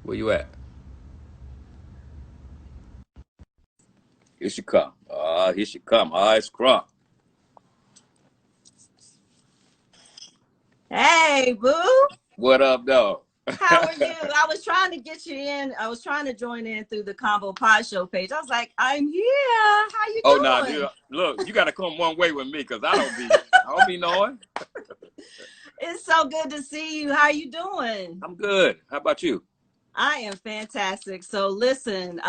Where you at? Here she come. Here she come. It's Crump. Hey, boo. What up, dog? How are you? I was trying to get you in. I was trying to join in through the Combo Pod Show page. I was like, I'm here. How you Oh, nah, doing? look, you gotta come one way with me because I don't be knowing. It's so good to see you. How you doing? I'm good. How about you? I am fantastic. So listen,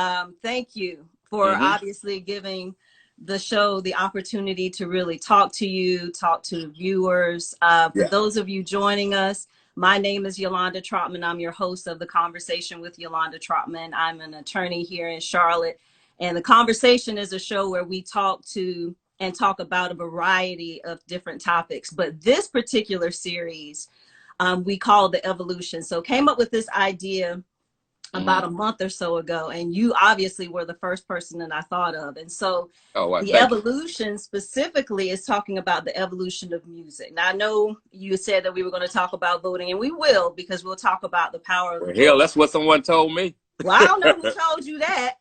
thank you for Mm-hmm. obviously giving the show the opportunity to really talk to you, talk to viewers. For Yeah. those of you joining us, my name is Yolanda Trotman. I'm your host of The Conversation with Yolanda Trotman. I'm an attorney here in Charlotte. And The Conversation is a show where we talk to and talk about a variety of different topics. But this particular series, we call the Evolution. So came up with this idea Mm-hmm. about a month or so ago, and you obviously were the first person that I thought of. And so Oh, well, the thank you. evolution specifically is talking about the evolution of music. Now, I know you said that we were going to talk about voting, and we will, because we'll talk about the power of the Well, hell, vote. that's what someone told me. Well, I don't know who told you that,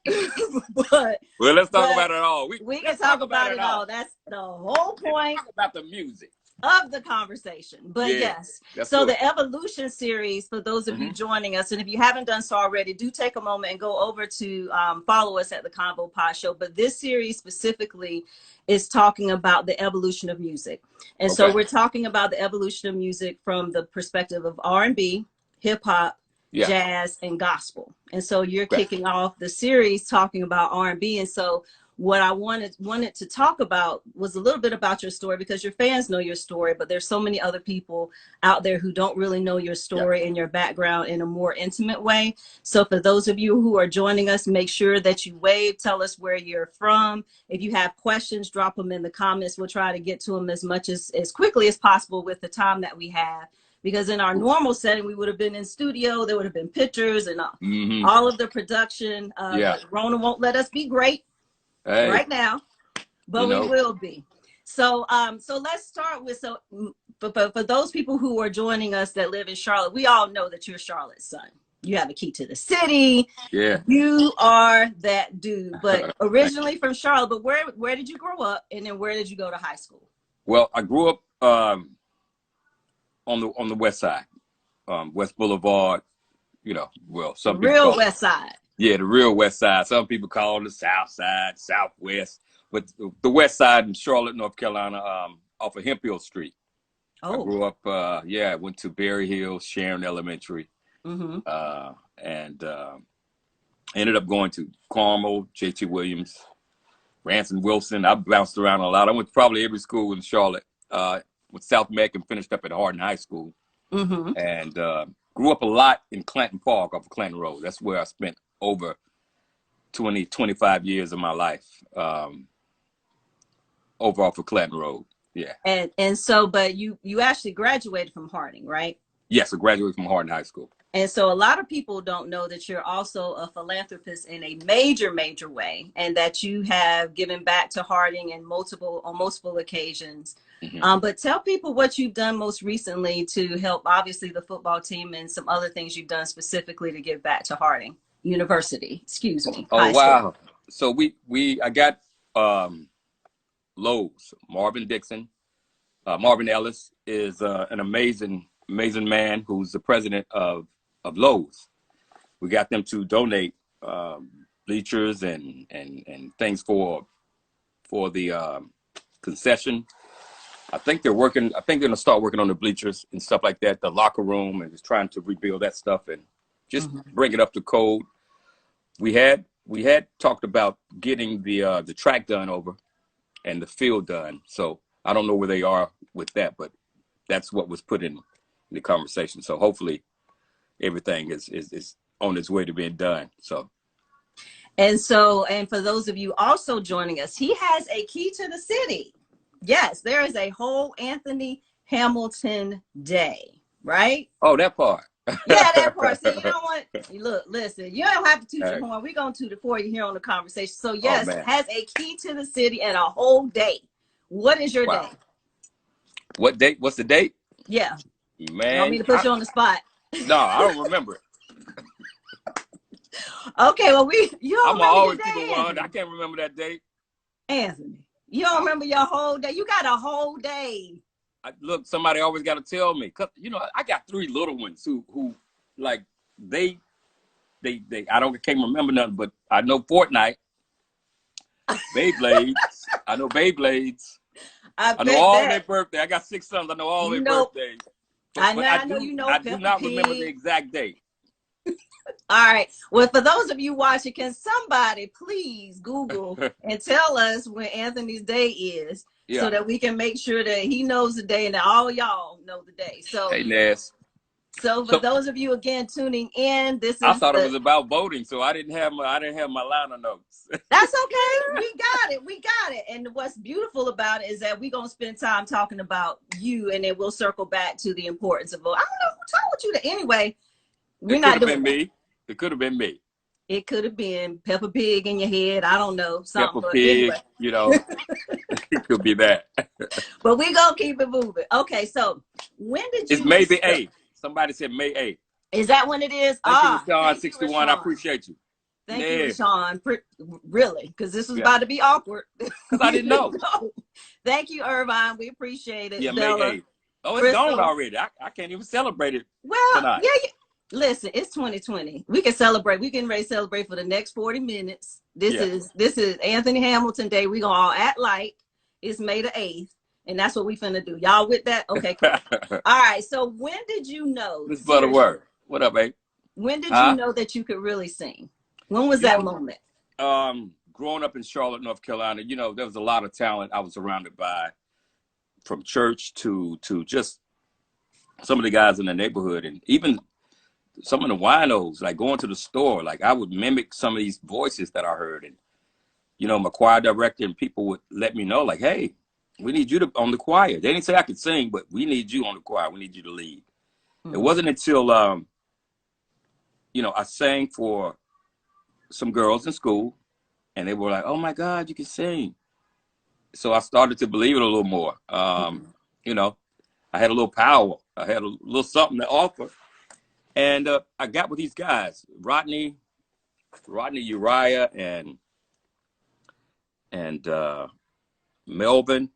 but Well, let's talk but about it all. we can Let's talk talk about about it it all. all. That's the whole Let's point talk about the music. of the conversation. But Yeah, yes, let's so do it. the evolution series, for those of you Mm-hmm. joining us, and if you haven't done so already, do take a moment and go over to follow us at the Combo Pod Show. But this series specifically is talking about the evolution of music. And so Okay. we're talking about the evolution of music from the perspective of R&B, hip hop, Yeah. jazz, and gospel. And so you're Okay. kicking off the series talking about R&B. And so what I wanted to talk about was a little bit about your story, because your fans know your story, but there's so many other people out there who don't really know your Yeah. story and your background in a more intimate way. So for those of you who are joining us, make sure that you wave, tell us where you're from. If you have questions, drop them in the comments. We'll try to get to them as quickly as possible with the time that we have. Because in our normal setting, we would have been in studio, there would have been pictures and Mm-hmm. all of the production, Yeah. but Rona won't let us be great Hey, right now, you but we know, will be. So let's start with, for those people who are joining us that live in Charlotte, we all know that you're Charlotte's son. You have a key to the city. yeah. You are that dude. But originally from Charlotte, but where did you grow up, and then where did you go to high school? Well, I grew up on the west side, West Boulevard. Well, The some people real call it, West Side. yeah, the real west side. Some people call it the south side, southwest. But the west side in Charlotte, North Carolina, off of Hemphill Street. I Oh. grew up, I went to Berry Hill, Sharon Elementary, Mm-hmm. and ended up going to Carmel, J.T. Williams, Ransom Wilson. I bounced around a lot. I went to probably every school in Charlotte. With South Meck and finished up at Hardin High School. Mm-hmm. And grew up a lot in Clanton Park off of Clanton Road. That's where I spent over 25 years of my life, over off of Clanton Road. Yeah. And so, but you actually graduated from Harding, right? Yes, I graduated from Hardin High School. And so a lot of people don't know that you're also a philanthropist in a major, major way, and that you have given back to Harding on multiple occasions. Mm-hmm. But tell people what you've done most recently to help, obviously, the football team, and some other things you've done specifically to give back to Harding University, excuse me, Oh, high school. wow. So I got Lowe's, Marvin Dixon. Marvin Ellis is an amazing man who's the president of Lowe's. We got them to donate bleachers and things for the concession. I think they're going to start working on the bleachers and stuff like that, the locker room, and just trying to rebuild that stuff and just bring it up to code. We had talked about getting the track done over and the field done. So I don't know where they are with that, but that's what was put in the conversation. So hopefully everything is on its way to being done. So. And for those of you also joining us, he has a key to the city. Yes, there is a whole Anthony Hamilton Day, right? Oh, that part. Yeah, that part. See, you don't want, look, listen, you don't have to toot All your right. horn. We're going to toot it for you here on the conversation. So, Oh, yes, man. has a key to the city and a whole day. What is your Wow. day? What date? What's the date? Yeah. You want me Man, to put you on the spot? no, I don't remember it. Okay, well, you don't I'm gonna remember your always keep it day, 100. I Anthony. can't remember that date. Anthony, you don't remember your whole day. You got a whole day. Look, somebody always got to tell me, cause you know I got 3 little ones who like they I don't can't remember nothing, but I know Fortnite, Beyblades. I know Beyblades. I I know bet all their that. birthday. I got 6 sons. I know all You their know, birthdays. I But know, I know you know I do Peppa not remember the Pig. exact date. All right. Well, for those of you watching, can somebody please Google and tell us when Anthony's day is so Yeah. that we can make sure that he knows the day and that all y'all know the day. Hey, Ness. So for So those of you again tuning in, this I is thought it was about voting, so I didn't have my liner notes. that's okay. We got it. We got it. And what's beautiful about it is that we're gonna spend time talking about you, and then we'll circle back to the importance of vote. I don't know who told you that. Anyway, we're It could not have doing been that. me. It could have been me. It could have been Peppa Pig in your head. I don't know something, Peppa but Pig, anyway. you know, it could be that. But we're gonna keep it moving. Okay, so when did It's you May the discover? 8th. Somebody said May 8th. Is that when it is? Thank you, Ah, Rashawn thank you, 61. I Rashawn. appreciate you. Thank you, Yeah. Rashawn. Really, because this was Yeah. about to be awkward. Because I We didn't know. didn't know. Thank you, Irvine. We appreciate Yeah, it. May Bella, 8th. Oh, it's gone Crystal. already. I can't even celebrate it Well, tonight. yeah, listen, it's 2020. We can celebrate. We can ready to celebrate for the next 40 minutes. Yeah. This is Anthony Hamilton Day. We're gonna all act like it's May the 8th. And that's what we finna do. Y'all with that? Okay, cool. All right. So when did you know? This for the Seriously, word. What up, babe? when did you Huh? know that you could really sing? When was You that know, moment? growing up in Charlotte, North Carolina, you know, there was a lot of talent I was surrounded by, from church to just some of the guys in the neighborhood, and even some of the winos. Like going to the store, like I would mimic some of these voices that I heard, and you know, my choir director and people would let me know, like, hey, we need you to on the choir. They didn't say I could sing, but we need you on the choir. We need you to lead. It Mm-hmm. wasn't until you know, I sang for some girls in school, and they were like, "Oh my God, you can sing!" So I started to believe it a little more. You know, I had a little power. I had a little something to offer, and I got with these guys, Rodney, Uriah, and Melvin,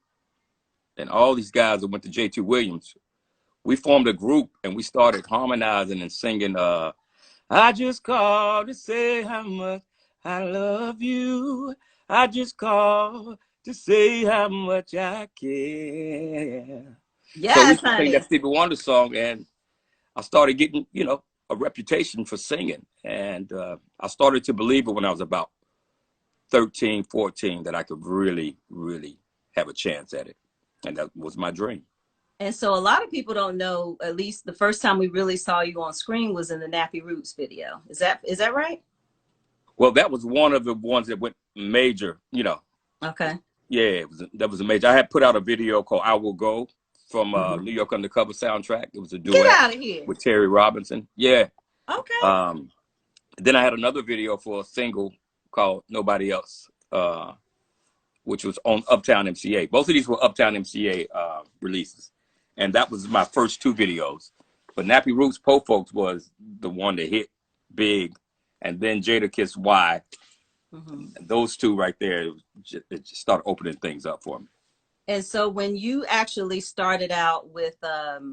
and all these guys that went to J.T. Williams. We formed a group, and we started harmonizing and singing. I just called to say how much I love you. I just called to say how much I care. So we Yes, used to sing that honey. Stevie Wonder song, and I started getting, you know, a reputation for singing. And I started to believe it when I was about 13, 14, that I could really, really have a chance at it. And that was my dream. And so a lot of people don't know, at least the first time we really saw you on screen was in the Nappy Roots video. Is that right? Well, that was one of the ones that went major, you know. Okay. Yeah, that was a major. I had put out a video called "I Will Go" from Mm-hmm. New York Undercover soundtrack. It was a Get duet out of here. with Terry Robinson. Yeah. Okay. Um, then I had another video for a single called "Nobody Else," which was on Uptown MCA. Both of these were Uptown MCA releases, and that was my first 2 videos. But Nappy Roots Po Folks was the one that hit big, and then Jada Kiss Y. Mm-hmm. Those 2 right there, it just started opening things up for me. And so when you actually started out with of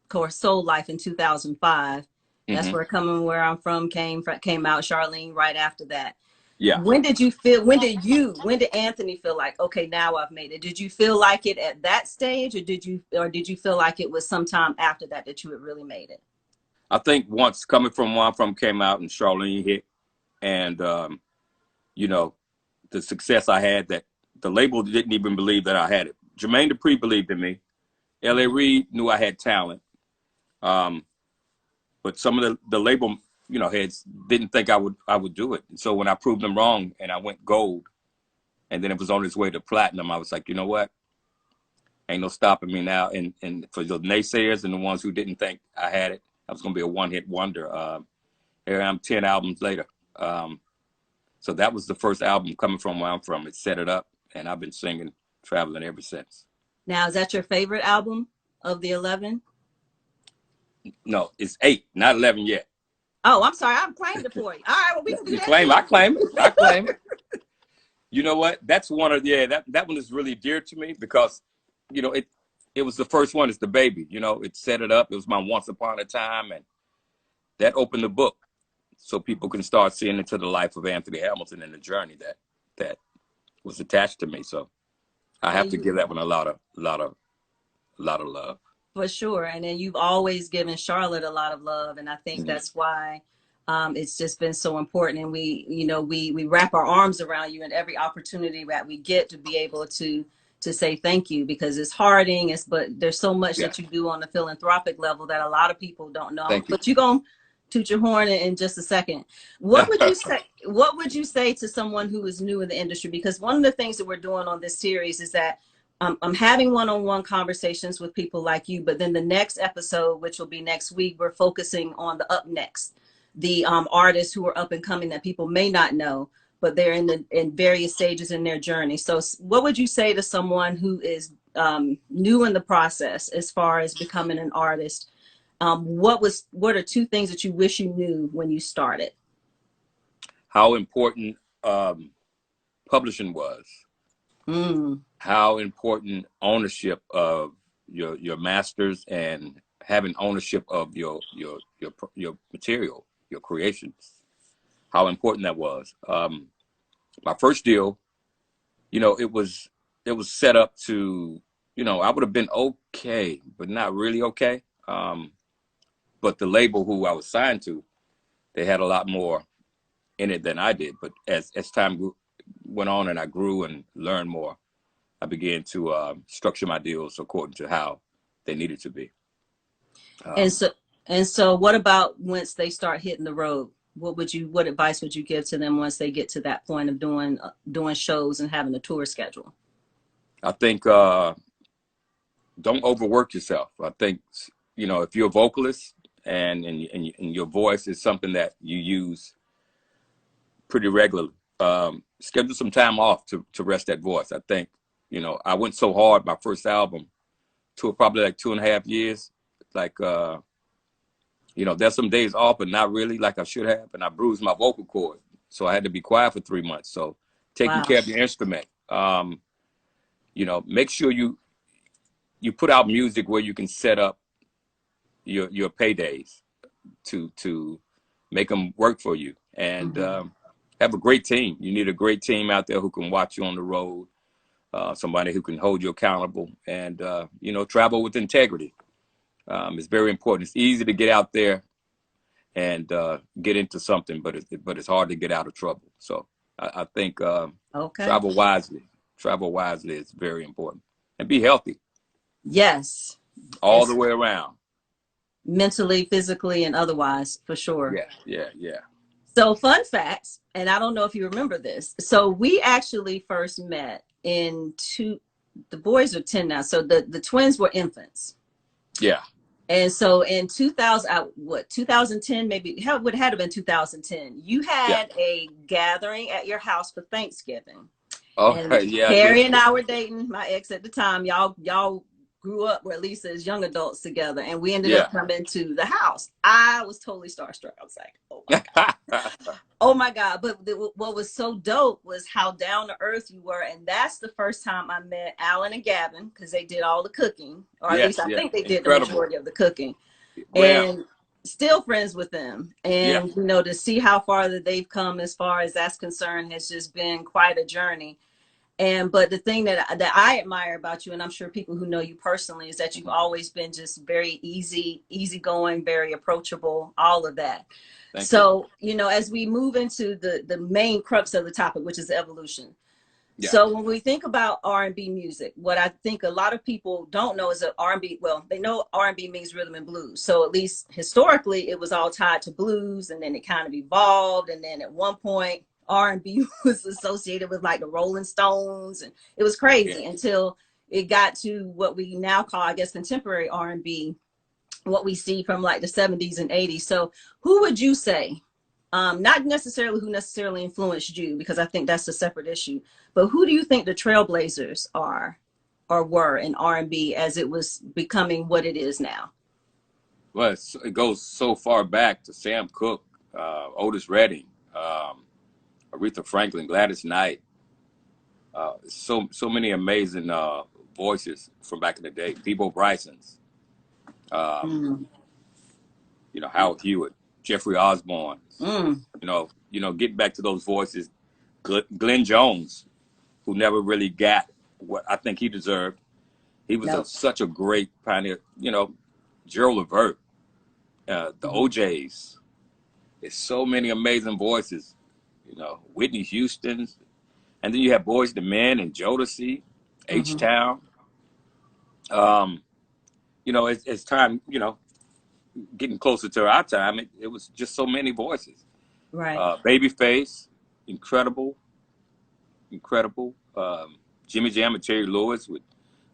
course Soul Life in 2005, that's Mm-hmm. where Coming Where I'm From came out. Charlene right after that. Yeah. When did Anthony feel like, okay, now I've made it? Did you feel like it at that stage, or did you feel like it was sometime after that you had really made it? I think once Coming From Where I'm From came out and Charlene hit, and you know, the success I had, that the label didn't even believe that I had it. Jermaine Dupri believed in me. L.A. Mm-hmm. Reid knew I had talent, but some of the label, you know, heads didn't think I would do it. And so when I proved them wrong and I went gold, and then it was on its way to platinum, I was like, you know what? Ain't no stopping me now. And for the naysayers and the ones who didn't think I had it, I was gonna be a one-hit wonder. Here I am 10 albums later. So that was the first album, Coming From Where I'm From. It set it up, and I've been singing, traveling ever since. Now, is that your favorite album of the 11? No, it's 8, not 11 yet. Oh, I'm sorry. I claimed it for you. All right, well, we can do You that claim, too. I claim it. I claim it. You know what? That's one of that one is really dear to me because, it was the first one. It's the baby. It set it up. It was my once upon a time, and that opened the book so people can start seeing into the life of Anthony Hamilton and the journey that was attached to me. So I have And to you, give that one a lot of love. for sure. And then you've always given Charlotte a lot of love. And I think Mm-hmm. that's why it's just been so important. And we wrap our arms around you in every opportunity that we get to be able to say thank you, because it's harding. But there's so much Yeah. that you do on the philanthropic level that a lot of people don't know. Thank you. But you're going to toot your horn in just a second. What would you say? What would you say to someone who is new in the industry? Because one of the things that we're doing on this series is that I'm having one-on-one conversations with people like you, but then the next episode, which will be next week, we're focusing on the up next, the artists who are up and coming that people may not know, but they're in various stages in their journey. So what would you say to someone who is new in the process as far as becoming an artist? What are two things that you wish you knew when you started? How important publishing was. Mm. How important ownership of your masters and having ownership of your material, your creations. How important that was. My first deal, it was set up to, I would have been okay, but not really okay. But the label who I was signed to, they had a lot more in it than I did. But as time went on and I grew and learned more, I began to structure my deals according to how they needed to be. And so what about once they start hitting the road? What advice would you give to them once they get to that point of doing shows and having a tour schedule? I think don't overwork yourself. I think if you're a vocalist and your voice is something that you use pretty regularly, schedule some time off to rest that voice. I think I went so hard my first album to probably like 2.5 years. Like there's some days off, but not really like I should have, and I bruised my vocal cord, so I had to be quiet for 3 months. So taking Wow. care of your instrument. Make sure you put out music where you can set up your paydays to make them work for you, and Mm-hmm. have a great team. You need a great team out there who can watch you on the road, somebody who can hold you accountable, and travel with integrity. It's very important. It's easy to get out there and get into something, but it's hard to get out of trouble. So I think Okay. travel wisely. Travel wisely is very important, and be healthy Yes. all the It's way around. mentally, physically, and otherwise, for sure. Yeah, yeah, yeah. So fun facts, and I don't know if you remember this. So we actually first met the boys are 10 now. So the twins were infants. Yeah. And so in 2010, maybe would have been 2010, you Yeah. had a gathering at your house for Thanksgiving. Oh, And yeah, I Harry did. and I were dating, my ex at the time. Y'all grew up, or at least as young adults together, and we ended Yeah. up coming to the house. I was totally starstruck. I was like, oh my God. Oh my God. But what was so dope was how down to earth you were. And that's the first time I met Alan and Gavin, because they did all the cooking, or at least Yes, I yes. think they did the Incredible. majority of the cooking. Well, And still friends with them. yeah. And, to see how far that they've come as far as that's concerned has just been quite a journey. But the thing that I admire about you, and I'm sure people who know you personally, is that you've always been just very easygoing, very approachable, all of that. Thank you. So, as we move into the main crux of the topic, which is evolution. Yeah. So when we think about R&B music, what I think a lot of people don't know is that R&B, well, they know R&B means rhythm and blues. So at least historically, it was all tied to blues, and then it kind of evolved. And then at one point, R&B was associated with like the Rolling Stones, and it was Yeah. crazy until it got to what we now call, I guess, contemporary R&B, what we see from like the 70s and 80s. So who would you say, not necessarily who necessarily influenced you, because I think that's a separate issue, but who do you think the trailblazers are or were in R&B as it was becoming what it is now? Well, it goes so far back to Sam Cooke, Otis Redding, Aretha Franklin, Gladys Knight. So many amazing voices from back in the day. Peabo Bryson's, Mm. Howard Hewitt, Jeffrey Osborne's. Mm. Getting back to those voices. Glenn Jones, who never really got what I think he deserved. He was Nope. such a great pioneer. Gerald Levert, the OJs. There's so many amazing voices. Whitney Houston's, and then you have Boyz II Men and Jodeci, H-Town. It's time. Getting closer to our time. It was just so many voices. Right. Babyface, incredible. Jimmy Jam and Terry Lewis with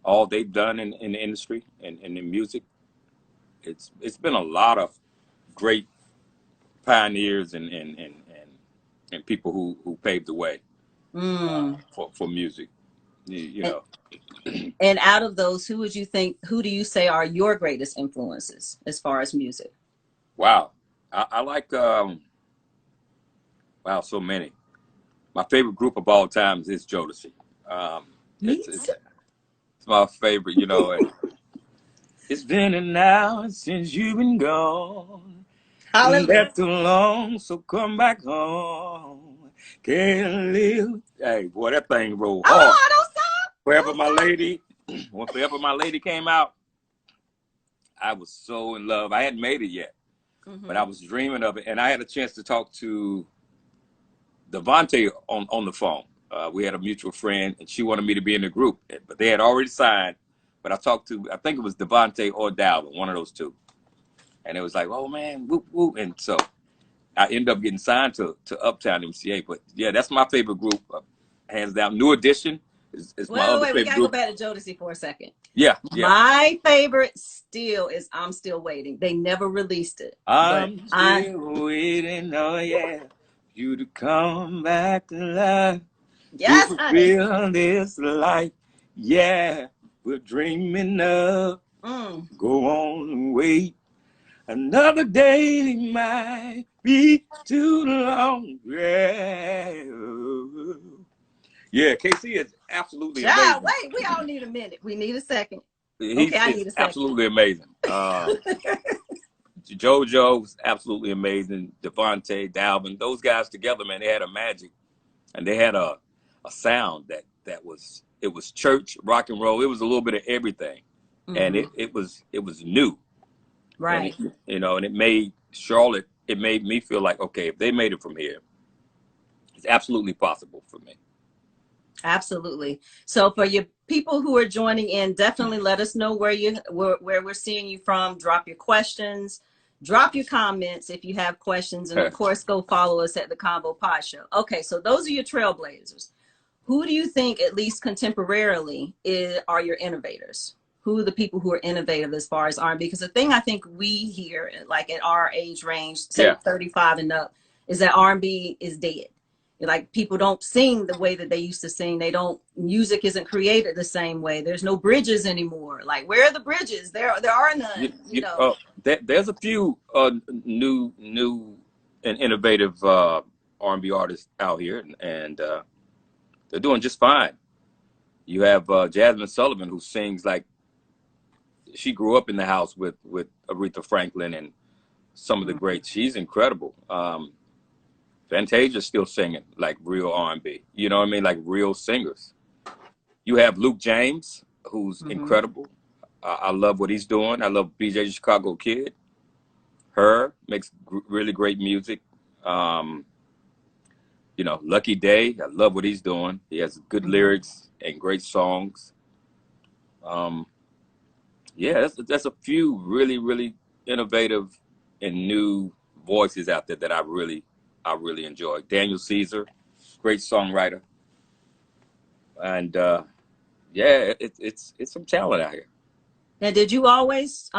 all they've done in the industry and in music. It's been a lot of great pioneers and people who paved the way for music. And out of those, who do you say are your greatest influences as far as music? Wow. I like, so many. My favorite group of all times is Jodeci. It's my favorite, and it's been an hour since you've been gone. Left too long, so come back home. Can't live. Hey, boy, that thing rolled hard. Oh, don't stop. Forever My Lady. When Forever My Lady came out, I was so in love. I hadn't made it yet, but I was dreaming of it. And I had a chance to talk to Devontae on the phone. We had a mutual friend, and she wanted me to be in the group, but they had already signed. But I think it was Devontae or Dalvin, one of those two. And it was like, oh, man, whoop, whoop. And so I ended up getting signed to Uptown MCA. But, yeah, that's my favorite group, hands down. New Edition is my other favorite we got to group. go back to Jodeci for a second. Yeah. My favorite still is I'm Still Waiting. They never released it. I'm still waiting, oh, yeah, you to come back to life. Yes, to feel this life. Yeah, we're dreaming of. Go on and wait. Another day might be too long. Yeah, KC is absolutely amazing. Wait, we all need a minute. We need a second. I need a second. Absolutely amazing. JoJo's absolutely amazing. Devontae, Dalvin, those guys together, man, they had a magic, and they had a sound that was church, rock and roll. It was a little bit of everything, and it was new. Right. And and it made Charlotte. It made me feel like, okay, if they made it from here, it's absolutely possible for me. Absolutely. So for your people who are joining in, definitely let us know where we're seeing you from. Drop your questions, drop your comments if you have questions, and of course, go follow us at the Combo Pod Show. Okay, so those are your trailblazers. Who do you think, at least contemporarily, are your innovators? Who are the people who are innovative as far as R&B? Because the thing I think we hear, like at our age range, say 35 and up, is that R&B is dead. Like people don't sing the way that they used to sing. Music isn't created the same way. There's no bridges anymore. Like, where are the bridges? There are none. There's a few new and innovative R&B artists out here, and they're doing just fine. You have Jasmine Sullivan, who sings like she grew up in the house with Aretha Franklin and some of the greats. She's incredible. Fantasia's still singing like real R&B. You know what I mean? Like real singers. You have Luke James, who's incredible. I love what he's doing. I love BJ Chicago Kid. Her makes really great music. Lucky Day. I love what he's doing. He has good lyrics and great songs. That's a few really, really innovative and new voices out there that I really enjoy. Daniel Caesar, great songwriter, and it's some talent out here. Now, did you always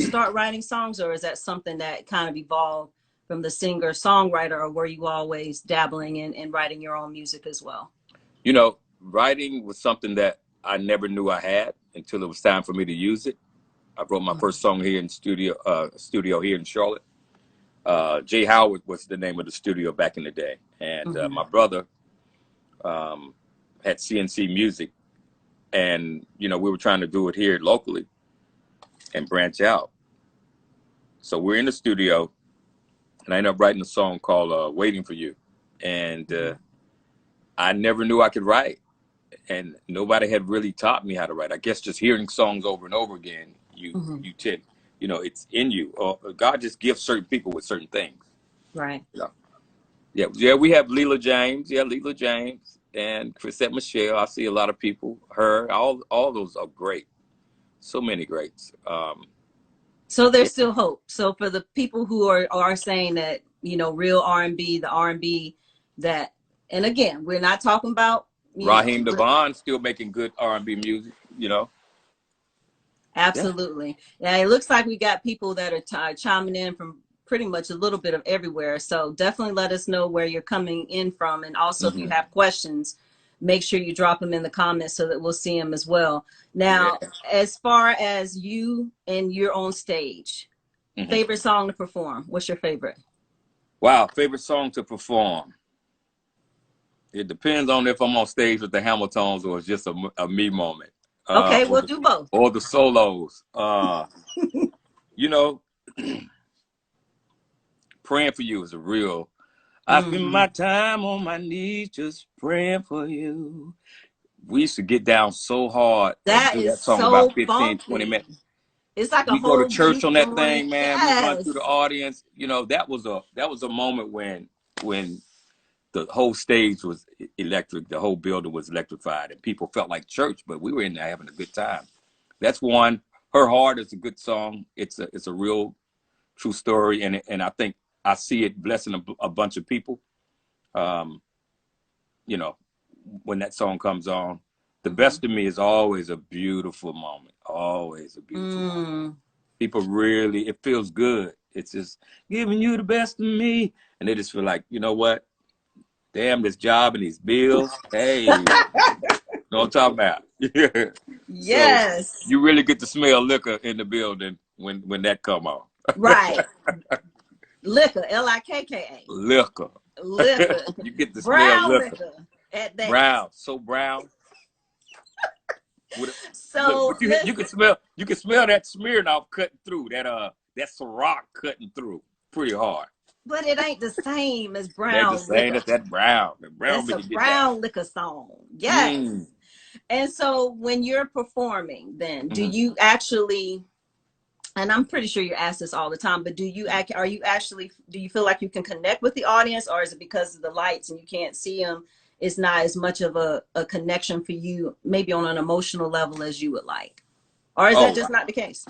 start writing songs, or is that something that kind of evolved from the singer songwriter, or were you always dabbling in writing your own music as well? Writing was something that I never knew I had until it was time for me to use it. I wrote my first song here in studio here in Charlotte. Jay Howard was the name of the studio back in the day. And my brother had CNC Music. And, you know, we were trying to do it here locally and branch out. So we're in the studio, and I ended up writing a song called Waiting for You. And I never knew I could write. And nobody had really taught me how to write. I guess just hearing songs over and over again, you tend, you know, it's in you. Or God just gives certain people with certain things. Right. Yeah, we have Leela James. Yeah, Leela James and Chrisette Michelle. I see a lot of people. Her, all those are great. So many greats. So there's still hope. So for the people who are saying that, you know, real R&B, the R&B that, and again, we're not talking about, Raheem Devon still making good R&B music, you know. Absolutely. Yeah, it looks like we got people that are chiming in from pretty much a little bit of everywhere. So definitely let us know where you're coming in from. And also, if you have questions, make sure you drop them in the comments so that we'll see them as well. Now, as far as you and you're on stage, favorite song to perform? What's your favorite? Wow, favorite song to perform. It depends on if I'm on stage with the Hamiltons or it's just a me moment. Okay, we'll do both. Or the solos. You know, Praying for You is a real. I spend my time on my knees just praying for you. We used to get down so hard That and do is that song so about 15, funky. 20 minutes. It's like We a go to whole church on that thing, man. We run through the Yes. audience. You know, that was a moment when the whole stage was electric, the whole building was electrified, and people felt like church, but we were in there having a good time. That's one. Her Heart is a good song. It's a real true story, and I think I see it blessing a bunch of people. You know, when that song comes on, the best of me is always a beautiful moment. Always a beautiful moment. People really, it feels good. It's just giving you the best of me, and they just feel like, you know what? Damn, this job and these bills. Hey, you know what I'm talking about? Yes. So you really get to smell liquor in the building when that come on. Right. Liquor, L-I-K-K-A. Liquor. Liquor. You get to smell Brown liquor. at that. Brown, so brown. So but you can smell that Smirnoff cutting through, that Ciroc cutting through pretty hard. But it ain't the same as brown They're just saying liquor. that brown. The brown That's a brown liquor song. Yes. And so when you're performing, then do you actually, and I'm pretty sure you're asked this all the time, but do you feel like you can connect with the audience, or is it because of the lights and you can't see them? It's not as much of a connection for you, maybe on an emotional level as you would like, or is that just not the case?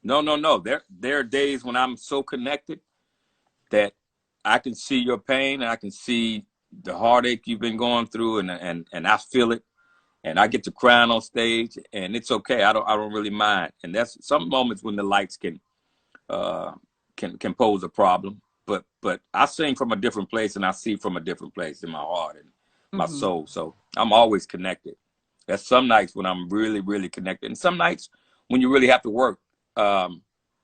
No. There are days when I'm so connected that I can see your pain and I can see the heartache you've been going through, and I feel it, and I get to crying on stage, and it's okay. I don't really mind. And that's some moments when the lights can pose a problem. But I sing from a different place, and I see from a different place in my heart and my soul. So I'm always connected. There's some nights when I'm really, really connected, and some nights when you really have to work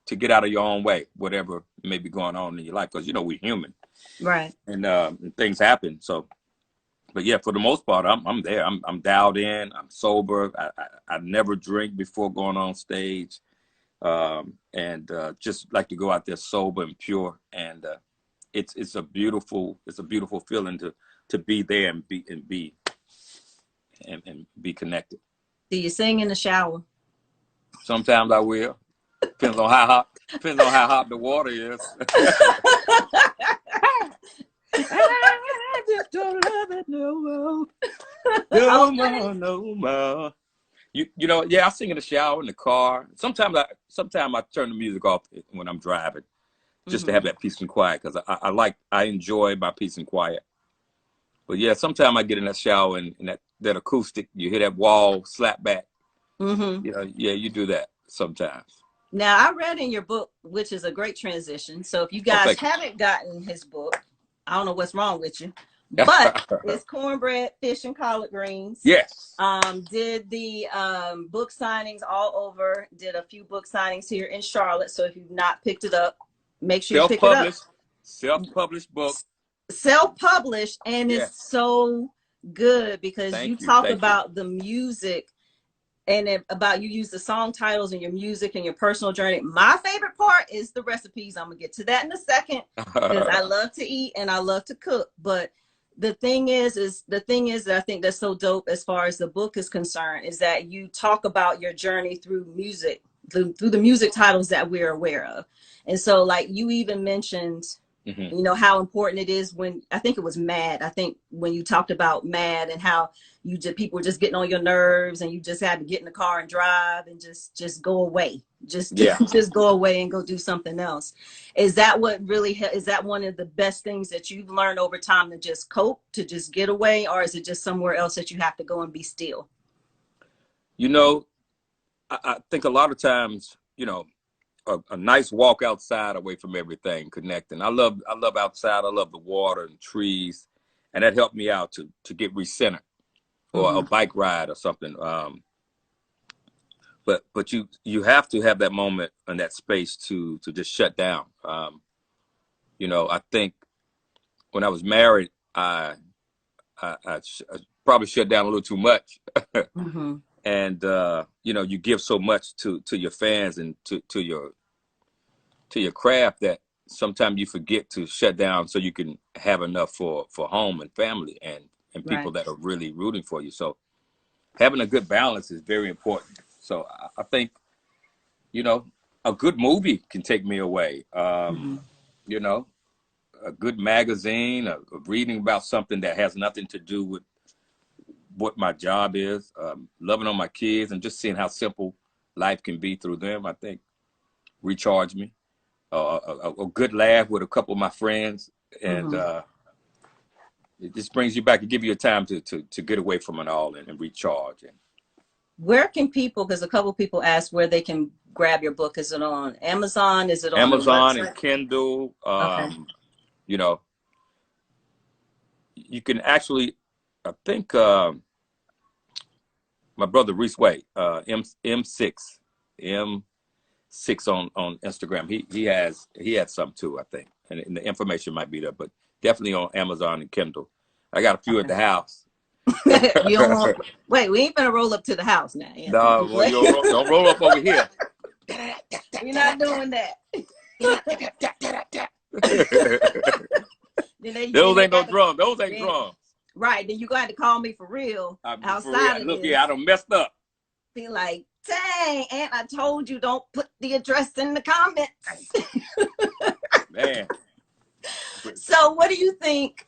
to get out of your own way, whatever may be going on in your life, because we're human, right? And things happen. So, but yeah, for the most part, I'm there. I'm dialed in. I'm sober. I never drink before going on stage, and just like to go out there sober and pure. And it's a beautiful feeling to be there and be connected. Do you sing in the shower? Sometimes I will. Depends on how hot the water is. I just don't love it no more. No more. I sing in the shower, in the car. Sometimes I turn the music off when I'm driving, just to have that peace and quiet, because I enjoy my peace and quiet. But yeah, sometimes I get in that shower and that acoustic, you hear that wall slap back. You do that sometimes. Now, I read in your book, which is a great transition. So if you guys haven't gotten his book, I don't know what's wrong with you, but it's Cornbread, Fish, and Collard Greens. Yes. Did the book signings all over, did a few book signings here in Charlotte. So if you've not picked it up, make sure you pick it up. Self-published book. Self-published, and Yeah. it's so good because you Thank you. talk Thank you. about the music and about you use the song titles and your music and your personal journey. My favorite part is the recipes. I'm gonna get to that in a second because I love to eat and I love to cook. But the thing is that I think that's so dope as far as the book is concerned is that you talk about your journey through music, through the music titles that we're aware of. And so like you even mentioned, you know, how important it is when I think it was Mad. I think when you talked about Mad and how you just people were just getting on your nerves and you just had to get in the car and drive and just go away, just Yeah. just go away and go do something else. Is that what really is that one of the best things that you've learned over time, to just cope, to just get away, or is it just somewhere else that you have to go and be still? You know, I think a lot of times, you know, a nice walk outside away from everything, connecting. I love outside. I love the water and trees, and that helped me out to get recentered, or a bike ride or something. But you have to have that moment and that space to just shut down. You know, I think when I was married, I probably shut down a little too much. And you know, you give so much to your fans and to your craft that sometimes you forget to shut down so you can have enough for home and family and people Right. that are really rooting for you. So having a good balance is very important. So I think, you know, a good movie can take me away. You know, a good magazine, reading about something that has nothing to do with what my job is, loving on my kids and just seeing how simple life can be through them, I think recharge me. A good laugh with a couple of my friends, and it just brings you back and give you a time to get away from it all and recharge. And Where can people, because a couple people asked where they can grab your book. Is it on Amazon? Is it on a Amazon and website? Kindle, Okay. you know, you can actually, I think my brother Reese Way, M6, M6 on Instagram. He has some too, I think, and the information might be there, but definitely on Amazon and Kindle. I got a few at Okay. the house. You don't want, wait, we ain't gonna roll up to the house now, Anthony. No, well, don't roll up over here. We're not doing that. Those ain't no gotta, drums. Those ain't drums. right. Then you got to call me for real For real. outside of Look, this. yeah, I done messed up. Be like, dang, Aunt, I told you don't put the address in the comments. Man. So what do you think?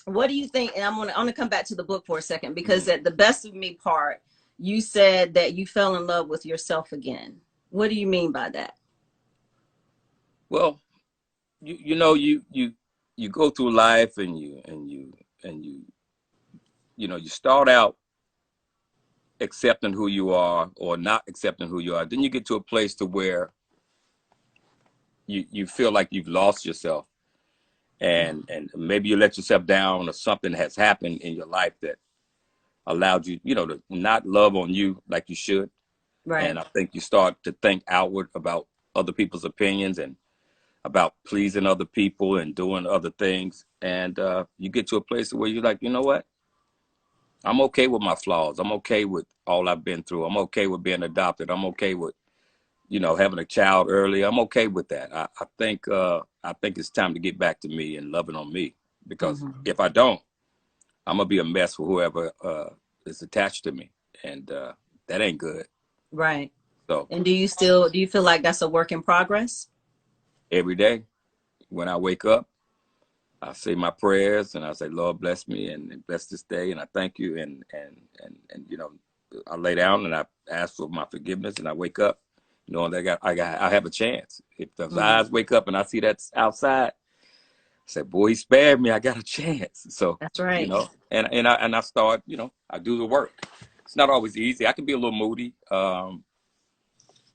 What do you think? And I'm gonna come back to the book for a second, because at the best of me part, you said that you fell in love with yourself again. What do you mean by that? Well, you know, you go through life and you know, you start out accepting who you are or not accepting who you are. Then you get to a place to where you feel like you've lost yourself, and maybe you let yourself down, or something has happened in your life that allowed you, you know, to not love on you like you should. Right. And I think you start to think outward about other people's opinions and about pleasing other people and doing other things. And you get to a place where you're like, you know what? I'm okay with my flaws. I'm okay with all I've been through. I'm okay with being adopted. I'm okay with, you know, having a child early. I'm okay with that. I think it's time to get back to me and loving on me, because if I don't, I'm gonna be a mess for whoever is attached to me, and that ain't good. Right. So And do you feel like that's a work in progress? every day when I wake up, I say my prayers and I say, Lord, bless me and bless this day, and I thank you, and you know, I lay down and I ask for my forgiveness, and I wake up knowing that I have a chance. If those eyes wake up and I see that's outside, I say, boy, he spared me. I got a chance. So, That's you right. know, and I start, you know, I do the work. It's not always easy. I can be a little moody,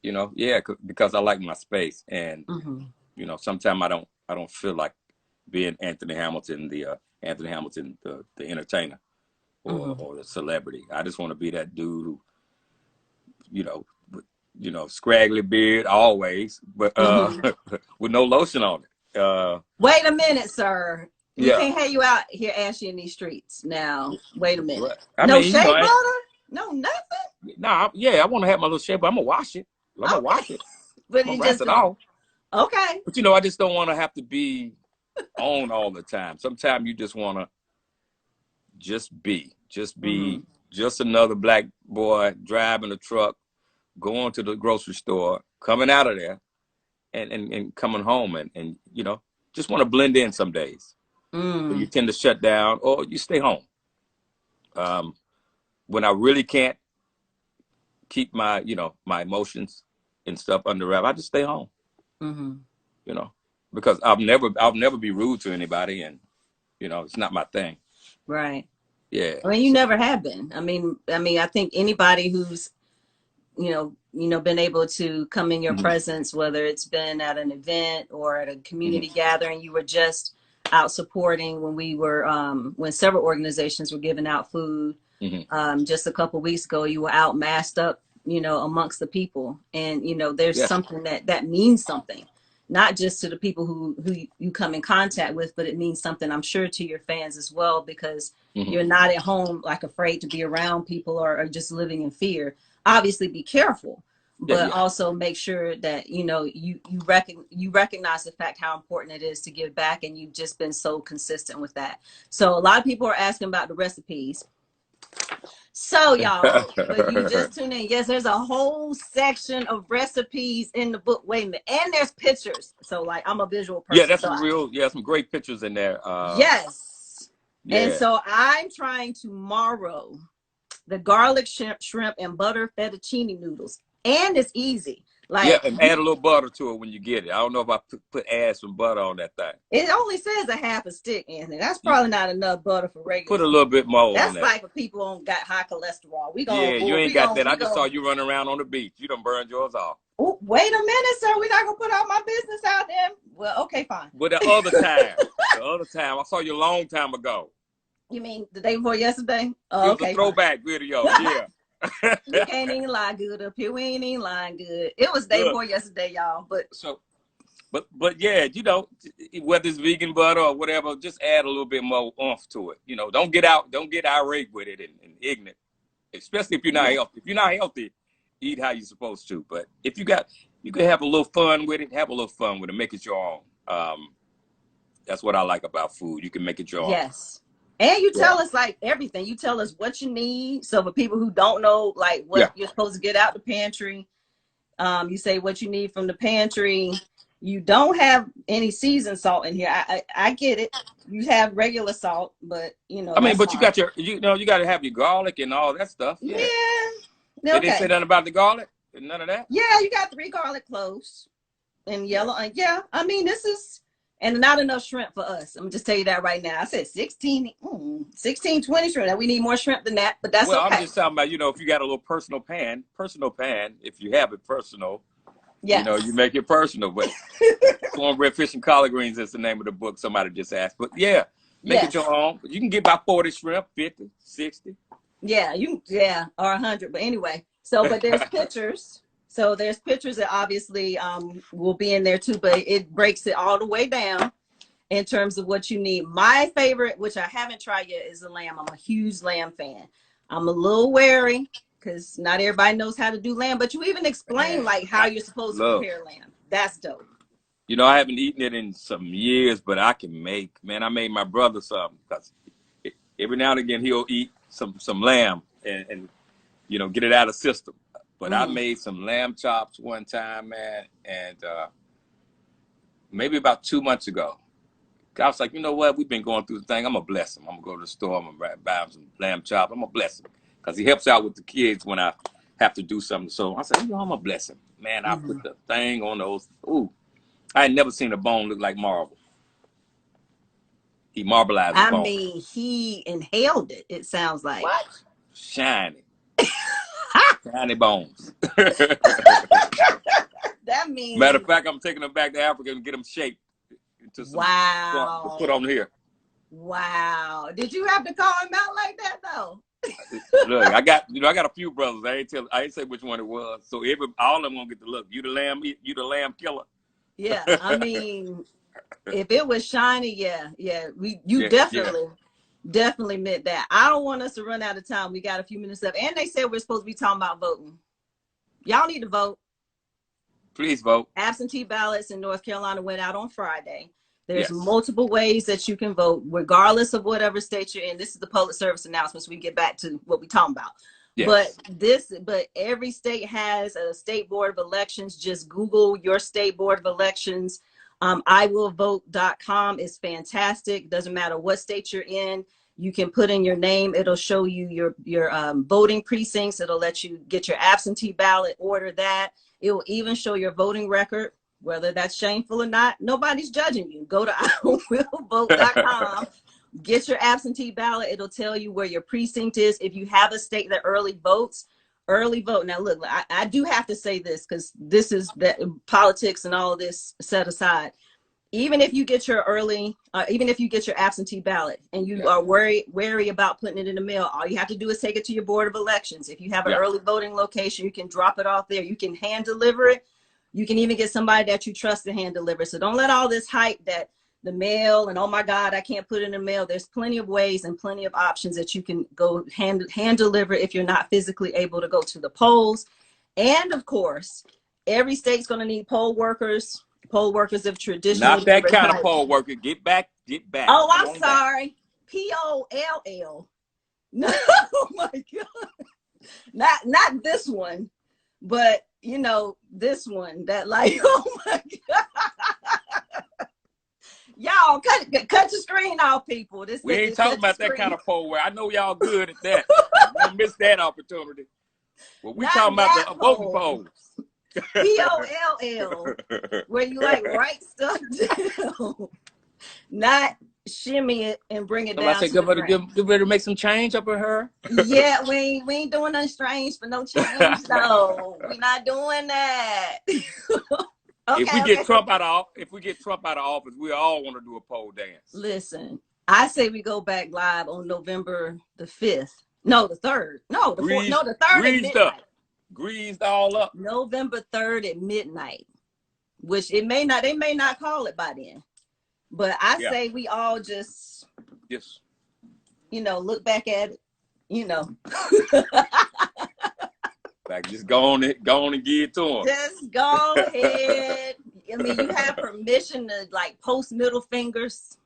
you know, yeah, because I like my space, and you know, sometimes I don't feel like being Anthony Hamilton, the entertainer, or the celebrity. I just want to be that dude who, you know, you know, scraggly beard always, but with no lotion on it. Wait a minute, sir. We Yeah. can't have you out here ashy in these streets. Now, wait a minute. I No mean, shea butter? No, nothing? nah, yeah, I want to have my little shea, but I'm gonna wash it. I'm gonna wash Okay. it. But I'm gonna you rinse just it gonna, off. okay. But you know, I just don't want to have to be on all the time. Sometimes you just want to just be just another black boy driving a truck, going to the grocery store, coming out of there, and coming home, and you know, just want to blend in some days. So you tend to shut down or you stay home. When I really can't keep my, you know, my emotions and stuff under wrap, I just stay home. You know, because I'll never be rude to anybody, and you know, it's not my thing. Right. Yeah. I mean, you never have been. I mean, I think anybody who's, been able to come in your presence, whether it's been at an event or at a community gathering, you were just out supporting when we were, when several organizations were giving out food. Just a couple of weeks ago, you were out masked up, amongst the people. And, there's something that means something, not just to the people who you come in contact with, but it means something, I'm sure, to your fans as well, because you're not at home, like, afraid to be around people or just living in fear. Obviously be careful, but also make sure that, you recognize the fact how important it is to give back. And you've just been so consistent with that. So a lot of people are asking about the recipes. So y'all, but you just tune in. Yes, there's a whole section of recipes in the book. Wait a minute. And there's pictures. So, like, I'm a visual person. Yeah, that's some great pictures in there. Yes. Yeah. And so I'm trying tomorrow the garlic shrimp and butter fettuccine noodles. And it's easy. Like, yeah, and add a little butter to it when you get it. I don't know if I add some butter on that thing. It only says a half a stick, Anthony. That's probably not enough butter for regular. Put a little bit more That's on that. Like for people who got high cholesterol. You ain't got that. I just saw you running around on the beach. You done burned yours off. Oh, wait a minute, sir. We're not gonna put all my business out there. Well, okay, fine. But the other time, I saw you a long time ago. You mean the day before yesterday? Oh, it was a throwback video. Yeah. You can't even lie good up here. We ain't even lying good. It was day before yesterday, y'all. But yeah, whether it's vegan butter or whatever, just add a little bit more oomph to it. Don't get irate with it and ignorant, especially if you're not healthy. If you're not healthy, eat how you're supposed to. But if you can have a little fun with it. Have a little fun with it. Make it your own. That's what I like about food. You can make it your own. Yes. And you tell us, like, everything. You tell us what you need. So for people who don't know, like, what you're supposed to get out the pantry, you say what you need from the pantry. You don't have any seasoned salt in here. I get it. You have regular salt, but I mean, but you got you got to have your garlic and all that stuff. Yeah. Okay. They didn't say nothing about the garlic. None of that. Yeah, you got 3 garlic cloves and yellow. I mean, this is. And not enough shrimp for us. I'm gonna just tell you that right now. I said 16, 20 shrimp. Now we need more shrimp than that, but that's okay. I'm just talking about, if you got a little personal pan, if you have it personal, you make it personal. But cornbread, fish, and collard greens is the name of the book. Somebody just asked. But make it your own. You can get about 40 shrimp, 50, 60. Yeah, or 100. But anyway, but there's pictures. So there's pictures that obviously will be in there too, but it breaks it all the way down in terms of what you need. My favorite, which I haven't tried yet, is the lamb. I'm a huge lamb fan. I'm a little wary because not everybody knows how to do lamb, but you even explain like how you're supposed to prepare lamb. That's dope. I haven't eaten it in some years, but I can make. Man, I made my brother some because every now and again he'll eat some lamb and get it out of the system. But I made some lamb chops one time, man, and maybe about 2 months ago. I was like, you know what? We've been going through the thing. I'm going to bless him. I'm going to go to the store. I'm going to buy him some lamb chops. I'm going to bless him because he helps out with the kids when I have to do something. So I said, I'm going to bless him. Man, I put the thing on those. Ooh, I had never seen a bone look like marble. He marbleized the bone. I mean, he inhaled it, it sounds like. What? Shiny. Shiny bones. That means. Matter of fact, I'm taking them back to Africa and get them shaped into some. Wow. To put on here. Wow. Did you have to call him out like that though? Look, I got a few brothers. I ain't say which one it was. So all of them gonna get the look. You the lamb killer. Yeah, I mean, If it was shiny, you Yeah. definitely meant that. I don't want us to run out of time. We got a few minutes left, and they said we're supposed to be talking about voting. Y'all need to vote. Please vote. Absentee ballots in North Carolina went out on Friday. There's Yes. multiple ways that you can vote, regardless of whatever state you're in. This is the public service announcement, so we can get back to what we're talking about. Yes. But every state has a state board of elections. Just Google your state board of elections. iwillvote.com is fantastic. Doesn't matter what state you're in. You can put in your name. It'll show you your voting precincts. It'll let you get your absentee ballot, order that. It will even show your voting record, whether that's shameful or not. Nobody's judging you. Go to iwillvote.com, get your absentee ballot. It'll tell you where your precinct is. If you have a state that early vote. Now, look, I do have to say this because this is that politics and all of this set aside. Even if you get your absentee ballot and you are wary about putting it in the mail, all you have to do is take it to your board of elections. If you have an early voting location, you can drop it off there. You can hand deliver it. You can even get somebody that you trust to hand deliver. So don't let all this hype that the mail and, oh my God, I can't put it in the mail. There's plenty of ways and plenty of options that you can go hand deliver if you're not physically able to go to the polls. And of course, every state's going to need poll workers. Poll workers have traditionally. Not that kind of poll worker. Get back. Oh, I'm sorry. POLL. No, oh my God. Not this one, but this one that like, oh my God. Y'all cut your screen off, people. We ain't talking about that kind of poll work. I know y'all good at that. I missed that opportunity. Well, we talking about the voting polls. POLL, where you like write stuff down, not shimmy it and bring it down. I said, get ready to make some change up in her. Yeah, we ain't doing nothing strange for no change, though. We're not doing that. Okay, if we get Trump out of office, we all want to do a pole dance. Listen, I say we go back live on November the 5th. No, the 3rd. No, the 4th. No, the 3rd at midnight. Greased all up. November 3rd at midnight, which they may not call it by then. But I say we all just look back at it, Like just go on and give it to them. Just go ahead. I mean, you have permission to like post middle fingers.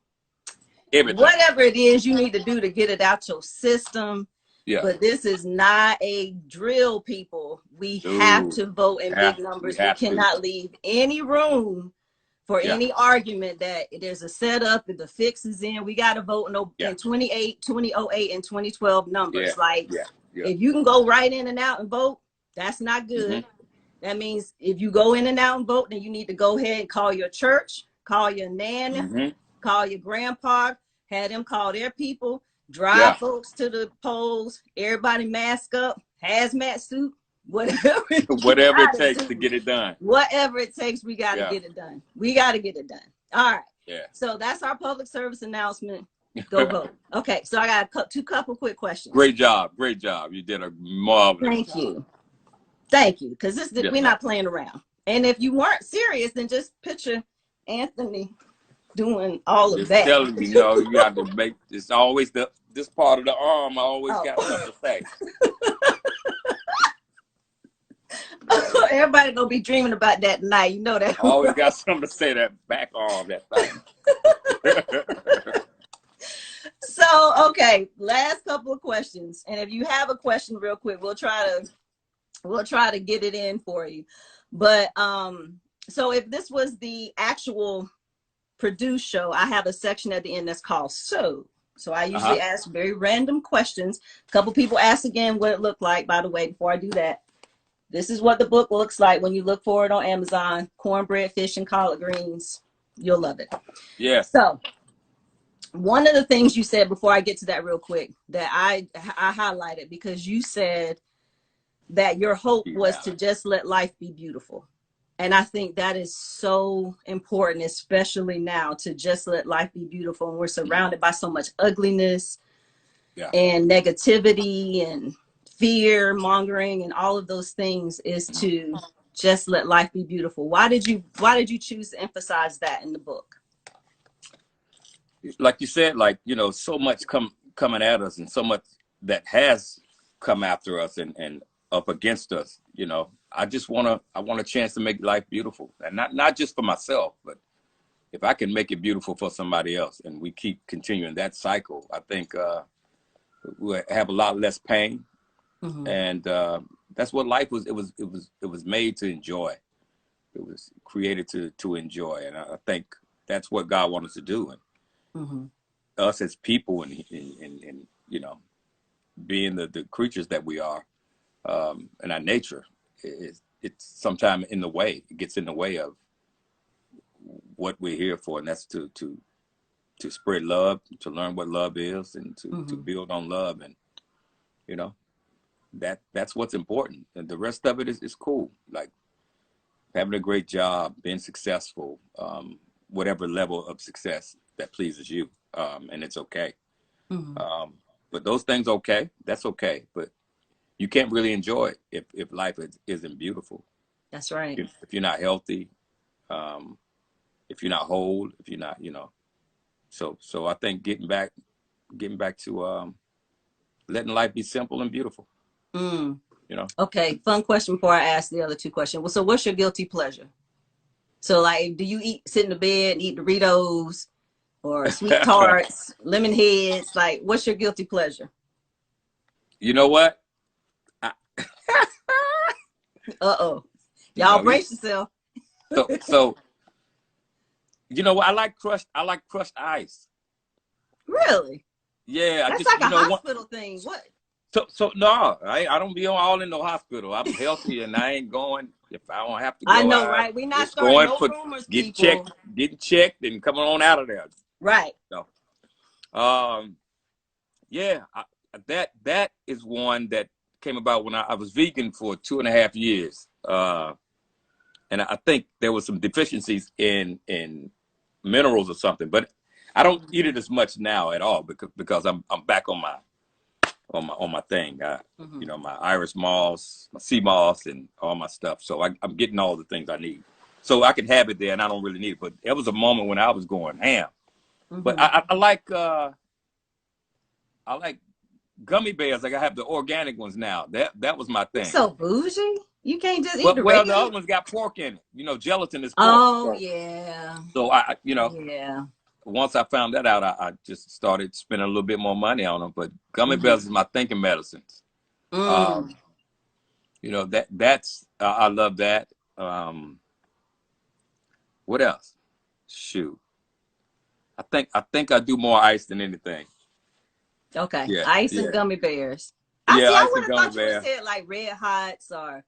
Everything. Whatever it is you need to do to get it out your system. Yeah. But this is not a drill, people. We have to vote in big numbers. We cannot leave any room for any argument that there's a setup and the fix is in. We got to vote in 2008, 2008, and 2012 numbers. If you can go right in and out and vote, that's not good. Mm-hmm. That means if you go in and out and vote, then you need to go ahead and call your church, call your nana, call your grandpa, have them call their people. Drive folks to the polls. Everybody mask up, hazmat suit, whatever it takes to get it done. Whatever it takes, we got to get it done. We got to get it done. All right. Yeah. So that's our public service announcement. Go vote. Okay. So I got two quick questions. Great job. You did a marvelous job. Thank you. Because we're not playing around. And if you weren't serious, then just picture Anthony doing all of that. Telling me, you got to make it's always this part of the arm. I always got something to say. Everybody gonna be dreaming about that tonight. You know that. I always got something to say. That back arm, that thing. So, okay, last couple of questions, and if you have a question, real quick, we'll try to get it in for you. But so if this was the actual produced show, I have a section at the end that's called So I usually ask very random questions. A couple people asked again what it looked like. By the way, before I do that, this is what the book looks like when you look for it on Amazon. Cornbread, fish, and collard greens. You'll love it. Yes. So one of the things you said before I get to that real quick that I highlighted, because you said that your hope was to just let life be beautiful. And I think that is so important, especially now, to just let life be beautiful. And we're surrounded by so much ugliness and negativity and fear mongering and all of those things, is to just let life be beautiful. Why did you choose to emphasize that in the book? like you said, like, you know, so much coming at us, and so much that has come after us and up against us. You know, I want a chance to make life beautiful, and not just for myself, but if I can make it beautiful for somebody else, and we keep continuing that cycle, I think we'll have a lot less pain. Mm-hmm. And that's what life was. It was made to enjoy. It was created to enjoy, and I think that's what God wants us to do. And Mm-hmm. us as people, and you know, being the creatures that we are, and our nature, it's sometimes in the way. It gets in the way of what we're here for, and that's to spread love, to learn what love is, and to Mm-hmm. build on love. And you know, that's what's important, and the rest of it is cool. Like having a great job, being successful, whatever level of success that pleases you, and it's okay. Mm-hmm. Um, but those things, okay, that's okay. But you can't really enjoy it if life isn't beautiful. That's right. If you're not healthy, um, if you're not whole, if you're not, you know. So I think getting back to letting life be simple and beautiful. Mm. You know. Okay, fun question before I ask the other two questions. Well, so what's your guilty pleasure? So like, do you sit in the bed and eat Doritos or sweet tarts, lemon heads? Like, what's your guilty pleasure? You know what? I, Uh-oh. you Y'all know, brace yourself. so you know what? I like crushed ice. Really? Yeah, I That's just like you a know hospital thing. What? so no, I don't be all in no hospital. I'm healthy and I ain't going. If I don't have to I go, know, I right? We're not just starting going no for rumors, getting people. checked, and coming on out of there. Right. So, yeah, that is one that came about when I was vegan for 2.5 years, and I think there was some deficiencies in minerals or something. But I don't eat it as much now at all because I'm back on my thing. Mm-hmm. You know, my Irish moss, my sea moss, and all my stuff. So I'm getting all the things I need. So I can have it there, and I don't really need it. But there was a moment when I was going ham. But Mm-hmm. I like gummy bears. Like I have the organic ones now. That was my You're thing. so bougie. You can't just eat Well, the the regular. other ones got pork in it. You know, gelatin is pork. Oh So, yeah. so you know, Yeah. once I found that out, I just started spending a little bit more money on them. But gummy Mm-hmm. bears is my thinking medicines. Mm. Um, you know that's I love that. Um, what else? Shoot, I think I do more ice than anything. Okay. Yeah, Ice and yeah, gummy bears. I yeah. see. I Ice would and have gummy thought you would have bear. said like red hots or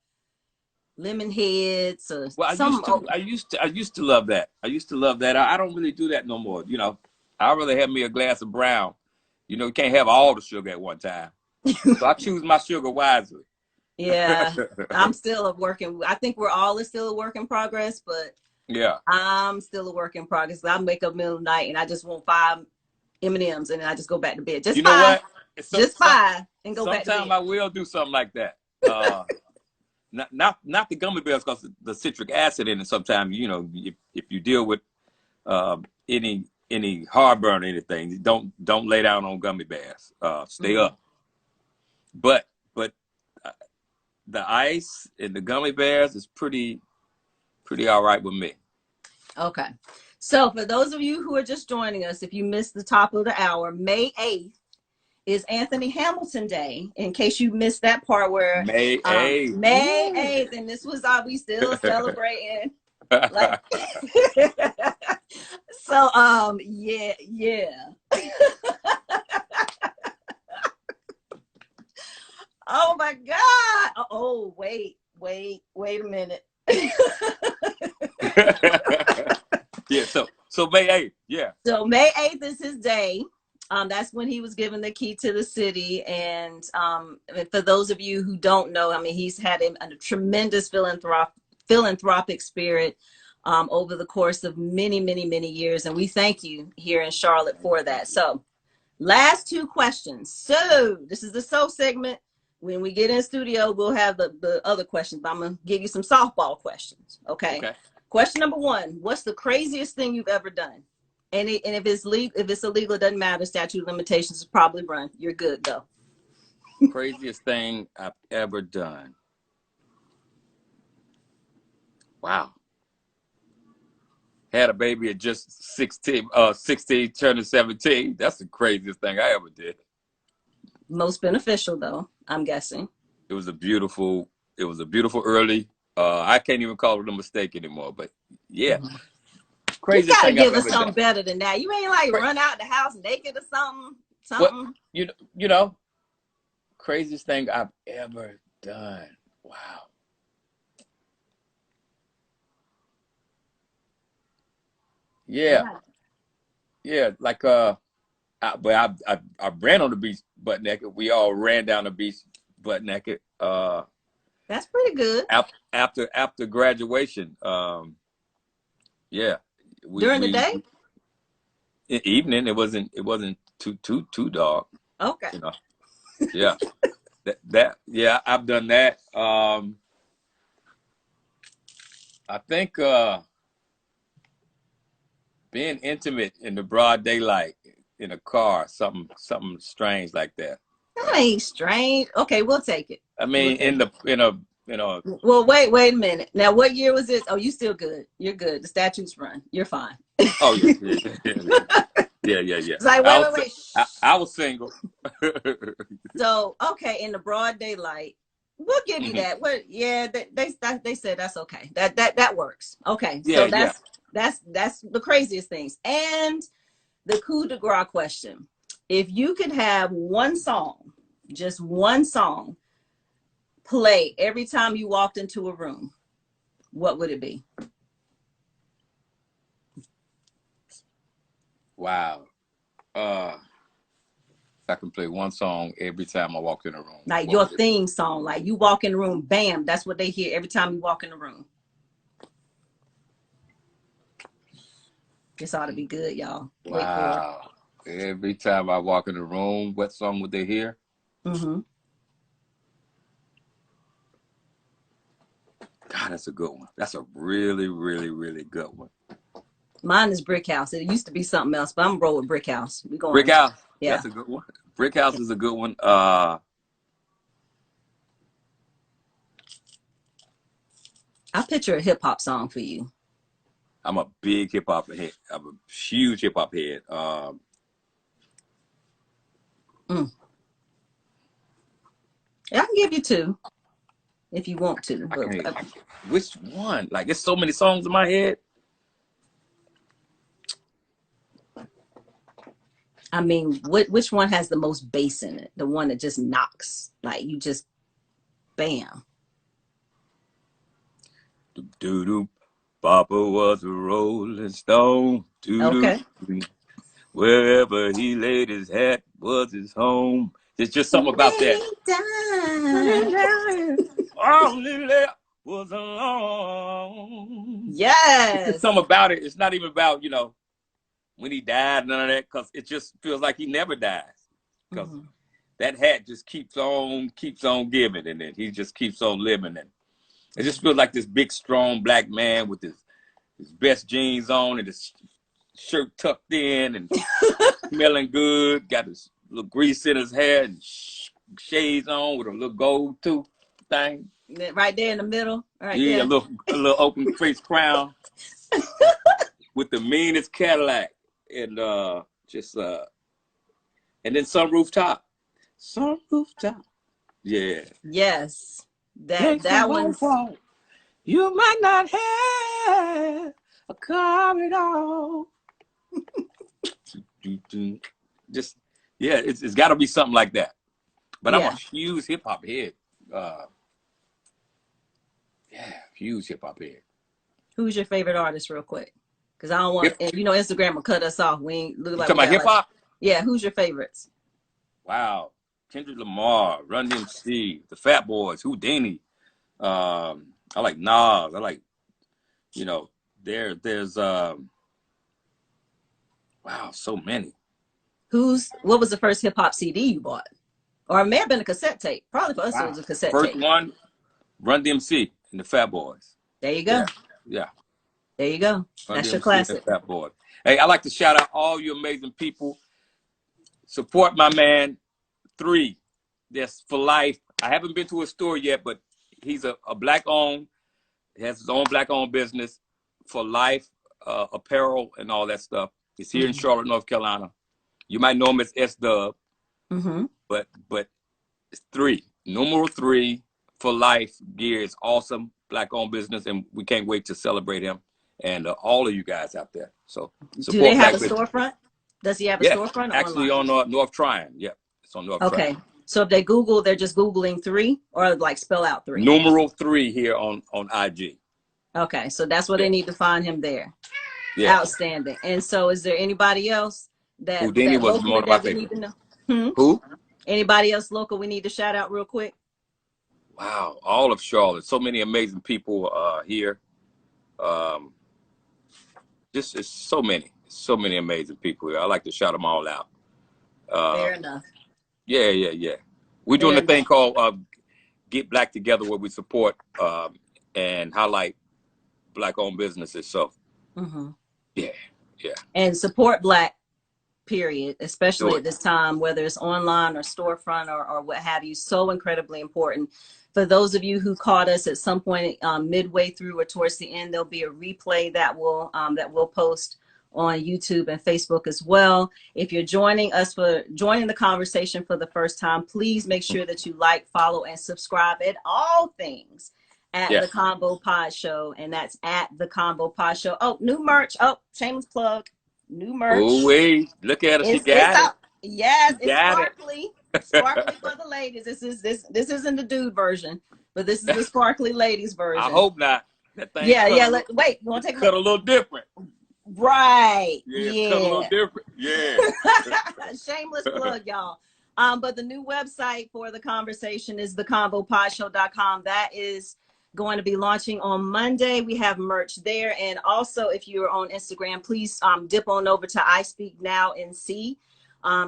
lemon heads or Well, some. I used to love that. I used to love that. I don't really do that no more. You know, I'd rather have me a glass of brown. You know, you can't have all the sugar at one time. So I choose my sugar wisely. Yeah. I'm still a working. I think we're all still a work in progress, but Yeah. I'm still a work in progress. I wake up middle of the night and I just want five M&Ms and then I just go back to bed. You know what? Just five, and go back to Sometime bed. I will do something like that. Not the gummy bears because the citric acid in it. Sometimes you know if you deal with uh, any heartburn or anything, don't lay down on gummy bears. Stay Mm-hmm. up. But uh, the ice and the gummy bears is pretty all right with me. Okay. So for those of you who are just joining us, if you missed the top of the hour, May 8th is Anthony Hamilton Day. In case you missed that part where May 8th. May 8th, and this was we still celebrating. Like so yeah. Oh my God. Oh, wait a minute. Yeah, so May 8th, yeah. So May 8th is his day. That's when he was given the key to the city. And for those of you who don't know, I mean, he's had a tremendous philanthropic spirit over the course of many, many, many years. And we thank you here in Charlotte for that. So last two questions. So this is the so segment. When we get in studio, we'll have the other questions, but I'm going to give you some softball questions. Okay. Okay. Question number one, what's the craziest thing you've ever done? And if it's legal, if it's illegal, it doesn't matter. Statute of limitations is probably run. You're good though. Craziest thing I've ever done. Wow. Had a baby at just 16, 16 turning 17. That's the craziest thing I ever did. Most beneficial though, I'm guessing. It was a beautiful early. I can't even call it a mistake anymore, but yeah. Mm-hmm. Craziest you gotta thing give I've us ever something done. better than that. You ain't like run out the house naked or something. What, you know, craziest thing I've ever done. Wow. Yeah. Yeah. Like but I ran on the beach butt naked. We all ran down the beach butt naked. That's pretty good. After graduation. Yeah. During the day? Evening. It wasn't too dark. Okay. You know. Yeah. Yeah, I've done that. I think being intimate in the broad daylight in a car, something strange like that. That ain't strange. Okay, we'll take it. I mean, Well, wait a minute. Now, what year was this? Oh, you still good. You're good. The statutes run. You're fine. Oh yeah. Yeah. It's like, wait. I was single. So, okay, in the broad daylight, we'll give you that. What? Yeah, they said that's okay. That works. Okay, so that's the craziest things. And the coup de grace question: if you could have one song, just one song, play every time you walked into a room, what would it be? Wow. If I can play one song every time I walk in a room. Like your theme song, like you walk in the room, bam, that's what they hear every time you walk in the room. This ought to be good, y'all. Wow. Every time I walk in the room, what song would they hear? Mm-hmm. God, that's a good one. That's a really, really, really good one. Mine is Brick House. It used to be something else, but I'm gonna roll with Brick House. We going Brick House. Yeah. That's a good one. Brick House is a good one. I picture a hip hop song for you. I'm a big hip hop head. I'm a huge hip hop head. I can give you two if you want to. Which one? Like, there's so many songs in my head. I mean, which one has the most bass in it? The one that just knocks, like you just, bam. Doo-doo. Papa was a rolling stone. Doo-doo. Okay. Wherever he laid his hat was his home. There's just something about that. Only left was alone. Yes. There's something about it. It's not even about, when he died, none of that, because it just feels like he never dies. Because that hat just keeps on giving, and then he just keeps on living. And it just feels like this big, strong black man with his best jeans on and his shirt tucked in and smelling good, got his little grease in his hair and shades on with a little gold tooth thing. Right there in the middle. Right yeah, there. a little open face crown with the meanest Cadillac. And and then some rooftop. Yeah. Yes. That one's. You might not have a car at all. Just it's got to be something like that. But I'm a huge hip hop head. Huge hip hop head. Who's your favorite artist, real quick? Because I don't want, Instagram will cut us off. We ain't look like. You talking about hip hop? Yeah. Who's your favorites? Wow, Kendrick Lamar, Run DMC, the Fat Boys, Houdini. I like Nas. I like, there's wow, so many. What was the first hip hop CD you bought? Or it may have been a cassette tape. Probably for us it was a cassette tape. First one, Run DMC and the Fat Boys. There you go. Yeah. There you go. Run That's your DMC and classic. Fat Boy. Hey, I'd like to shout out all you amazing people. Support my man, 3. That's for life. I haven't been to a store yet, but he's a black owned. He has his own black owned business for life, apparel and all that stuff. He's here in Charlotte, North Carolina. You might know him as S Dub, but it's 3. Numeral 3 for life gear is awesome. Black owned business, and we can't wait to celebrate him and all of you guys out there. So Do they support have black a business. storefront? Does he have a Yeah, storefront or actually online? on North Tryon. Yep, it's on North Tryon. Okay. So if they Google, they're just Googling 3 or like spell out 3. Numeral 3 here on IG. Okay. So that's where they need to find him there. Yeah. Outstanding. And so is there anybody else Houdini that was locally one of my that we need favorites. to know? Who? Anybody else local we need to shout out real quick? Wow, all of Charlotte. So many amazing people here. Just it's so many amazing people here. I like to shout them all out. Fair enough. Yeah. We're doing a thing called Get Black Together, where we support and highlight Black-owned businesses. So, yeah. And support Black, period, especially at this time, whether it's online or storefront or what have you. So incredibly important. For those of you who caught us at some point midway through or towards the end, there'll be a replay that we'll post on YouTube and Facebook as well. If you're joining the conversation for the first time, please make sure that you like, follow, and subscribe at all things at The Convo Pod Show. And that's at The Convo Pod Show. Oh, new merch. Oh, shameless plug. New merch. Oh, wait. Look at it. She got it. Yes, it's sparkly. Sparkly for the ladies. This isn't the dude version, but this is the sparkly ladies version. I hope not. That thing wait, you want to take cut a little different. Right. Yeah. Cut a little different. Yeah. Shameless plug, y'all. But the new website for the conversation is theconvopodshow.com. That is going to be launching on Monday. We have merch there. And also, if you're on Instagram, please dip on over to I Speak Now and See.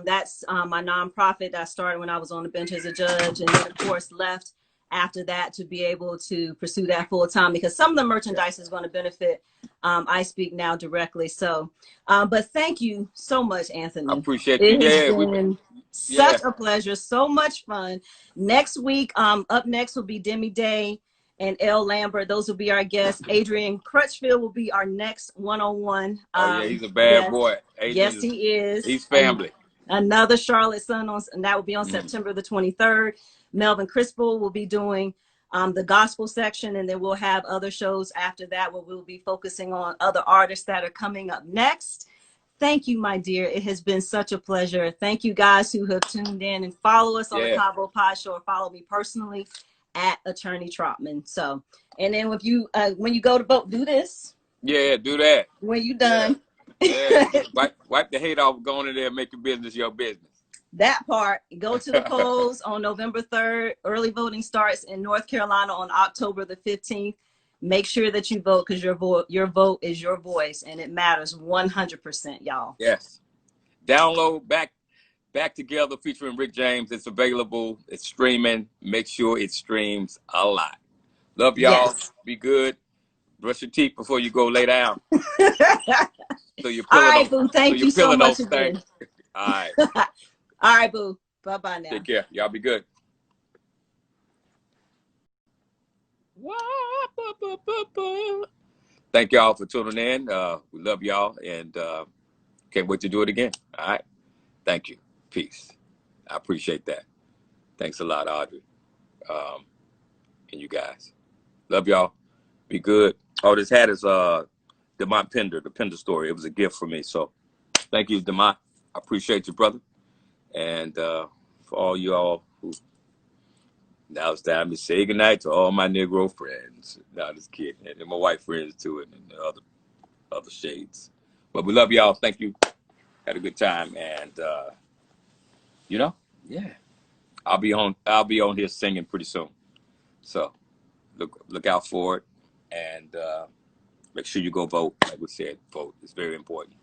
That's my nonprofit that I started when I was on the bench as a judge, and then of course left after that to be able to pursue that full time, because some of the merchandise is going to benefit I Speak Now directly. So, but thank you so much, Anthony. I appreciate you. It has been such a pleasure, so much fun. Next week, up next will be Demi Day and L. Lambert. Those will be our guests. Adrian Crutchfield will be our next one-on-one. He's a bad boy. Yes, he is. He's family. Another Charlotte son, and that will be on September the 23rd. Melvin Crispel will be doing the gospel section, and then we'll have other shows after that where we'll be focusing on other artists that are coming up next. Thank you, my dear. It has been such a pleasure. Thank you guys who have tuned in, and follow us on the Convo Pod Show, or follow me personally at Attorney Trotman. So, and then if you when you go to vote, do this. Yeah, do that. When you done. Yeah. Wipe the hate off, go in there and make your business your business. That part. Go to the polls on November 3rd. Early voting starts in North Carolina on October the 15th. Make sure that you vote, because your vote is your voice, and it matters 100%, y'all. Yes. Download Back Together featuring Rick James. It's available. It's streaming. Make sure it streams a lot. Love y'all. Yes. Be good. Brush your teeth before you go lay down. So you're all right, boo. Thank you so much again. All right. All right, boo. Bye-bye now. Take care. Y'all be good. Thank y'all for tuning in. We love y'all, and can't wait to do it again. All right. Thank you. Peace. I appreciate that. Thanks a lot, Audrey. And you guys. Love y'all. Be good. Oh, this hat is DeMont Pender, the Pender story. It was a gift for me. So thank you, DeMont. I appreciate you, brother. And for all y'all who, now it's time to say goodnight to all my Negro friends. No, just kidding. And my white friends too, and the other shades. But we love y'all. Thank you. Had a good time. And I'll be on here singing pretty soon. So look out for it. And make sure you go vote. Like we said, vote. It's very important.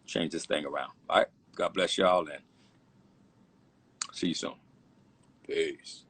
Change this thing around. All right. God bless y'all, and see you soon. Peace.